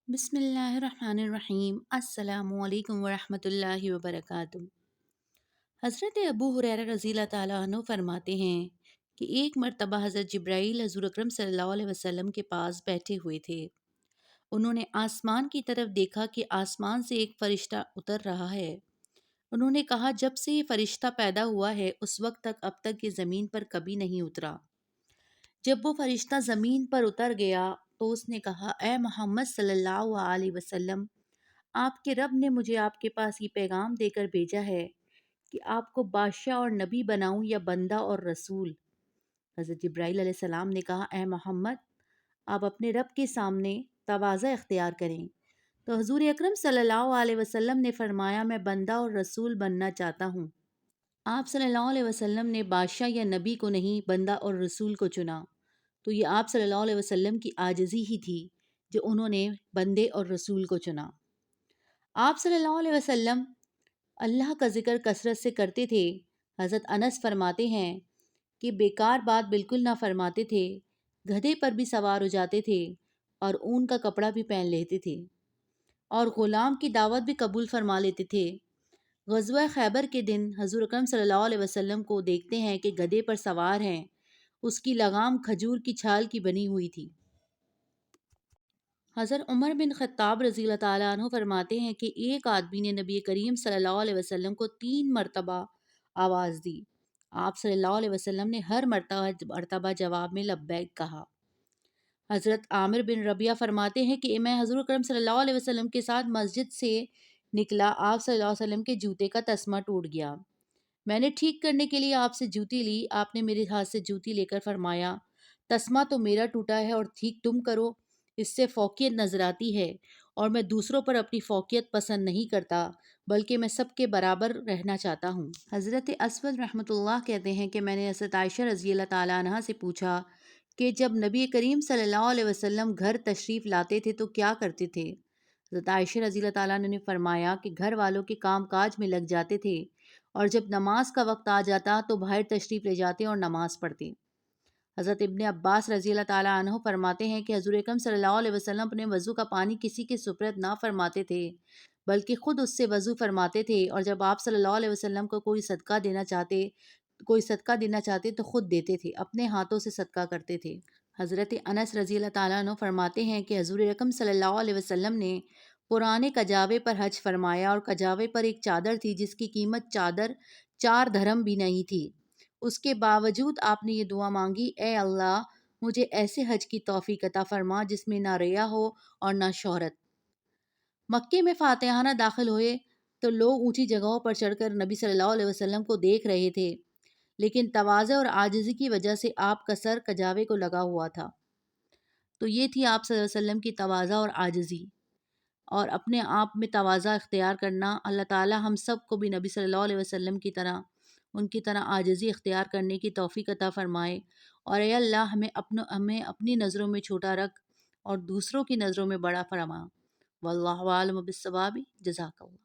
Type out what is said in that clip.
بسم اللہ الرحمن الرحیم۔ السلام علیکم ورحمۃ اللہ وبرکاتہ۔ حضرت ابو ہریرہ رضی اللہ تعالیٰ عنہ فرماتے ہیں کہ ایک مرتبہ حضرت جبرائیل حضور اکرم صلی اللہ علیہ وسلم کے پاس بیٹھے ہوئے تھے۔ انہوں نے آسمان کی طرف دیکھا کہ آسمان سے ایک فرشتہ اتر رہا ہے۔ انہوں نے کہا، جب سے یہ فرشتہ پیدا ہوا ہے اس وقت تک اب تک یہ زمین پر کبھی نہیں اترا۔ جب وہ فرشتہ زمین پر اتر گیا تو اس نے کہا، اے محمد صلی اللہ علیہ وسلم، آپ کے رب نے مجھے آپ کے پاس یہ پیغام دے کر بھیجا ہے کہ آپ کو بادشاہ اور نبی بناؤں یا بندہ اور رسول۔ حضرت جبرائیل علیہ السلام نے کہا، اے محمد، آپ اپنے رب کے سامنے تواضع اختیار کریں۔ تو حضور اکرم صلی اللہ علیہ وسلم نے فرمایا، میں بندہ اور رسول بننا چاہتا ہوں۔ آپ صلی اللہ علیہ وسلم نے بادشاہ یا نبی کو نہیں، بندہ اور رسول کو چنا۔ تو یہ آپ صلی اللہ علیہ وسلم کی عاجزی ہی تھی جو انہوں نے بندے اور رسول کو چنا۔ آپ صلی اللہ علیہ وسلم اللہ کا ذکر کثرت سے کرتے تھے۔ حضرت انس فرماتے ہیں کہ بیکار بات بالکل نہ فرماتے تھے، گدھے پر بھی سوار ہو جاتے تھے اور اون کا کپڑا بھی پہن لیتے تھے اور غلام کی دعوت بھی قبول فرما لیتے تھے۔ غزوہ خیبر کے دن حضور اکرم صلی اللہ علیہ وسلم کو دیکھتے ہیں کہ گدھے پر سوار ہیں، اس کی لگام کھجور کی چھال کی بنی ہوئی تھی۔ حضرت عمر بن خطاب رضی اللہ تعالیٰ عنہ فرماتے ہیں کہ ایک آدمی نے نبی کریم صلی اللہ علیہ وسلم کو 3 مرتبہ آواز دی۔ آپ صلی اللہ علیہ وسلم نے ہر مرتبہ جواب میں لبیک کہا۔ حضرت عامر بن ربیعہ فرماتے ہیں کہ میں حضور اکرم صلی اللہ علیہ وسلم کے ساتھ مسجد سے نکلا، آپ صلی اللہ علیہ وسلم کے جوتے کا تسمہ ٹوٹ گیا۔ میں نے ٹھیک کرنے کے لیے آپ سے جوتی لی، آپ نے میرے ہاتھ سے جوتی لے کر فرمایا، تسمہ تو میرا ٹوٹا ہے اور ٹھیک تم کرو، اس سے فوقیت نظر آتی ہے اور میں دوسروں پر اپنی فوقیت پسند نہیں کرتا بلکہ میں سب کے برابر رہنا چاہتا ہوں۔ حضرت اسود رحمۃ اللہ کہتے ہیں کہ میں نے حضرت عائشہ رضی اللہ تعالیٰ عنہا سے پوچھا کہ جب نبی کریم صلی اللہ علیہ وسلم گھر تشریف لاتے تھے تو کیا کرتے تھے؟ حضرت عائشہ رضی اللہ تعالیٰ عنہ نے فرمایا کہ گھر والوں کے کام کاج میں لگ جاتے تھے اور جب نماز کا وقت آ جاتا تو باہر تشریف لے جاتے اور نماز پڑھتے۔ حضرت ابن عباس رضی اللہ تعالیٰ عنہ فرماتے ہیں کہ حضور اکرم صلی اللہ علیہ وسلم اپنے وضو کا پانی کسی کے سپرد نہ فرماتے تھے بلکہ خود اس سے وضو فرماتے تھے، اور جب آپ صلی اللہ علیہ وسلم کو کوئی صدقہ دینا چاہتے تو خود دیتے تھے، اپنے ہاتھوں سے صدقہ کرتے تھے۔ حضرت انس رضی اللہ تعالیٰ عنہ فرماتے ہیں کہ حضور اکرم صلی اللہ علیہ وسلم نے پرانے کجاوے پر حج فرمایا اور کجاوے پر ایک چادر تھی جس کی قیمت 4 درہم بھی نہیں تھی۔ اس کے باوجود آپ نے یہ دعا مانگی، اے اللہ مجھے ایسے حج کی توفیق عطا فرما جس میں نہ ریا ہو اور نہ شہرت۔ مکے میں فاتحانہ داخل ہوئے تو لوگ اونچی جگہوں پر چڑھ کر نبی صلی اللہ علیہ وسلم کو دیکھ رہے تھے، لیکن تواضع اور عاجزی کی وجہ سے آپ کا سر کجاوے کو لگا ہوا تھا۔ تو یہ تھی آپ صلی اللہ علیہ وسلم کی تواضع اور عاجزی اور اپنے آپ میں تواضع اختیار کرنا۔ اللہ تعالی ہم سب کو بھی نبی صلی اللہ علیہ وسلم کی طرح ان کی طرح عاجزی اختیار کرنے کی توفیق عطا فرمائے، اور اے اللہ ہمیں اپنی نظروں میں چھوٹا رکھ اور دوسروں کی نظروں میں بڑا فرما۔ واللہ عالم بالصواب۔ جزاک اللہ۔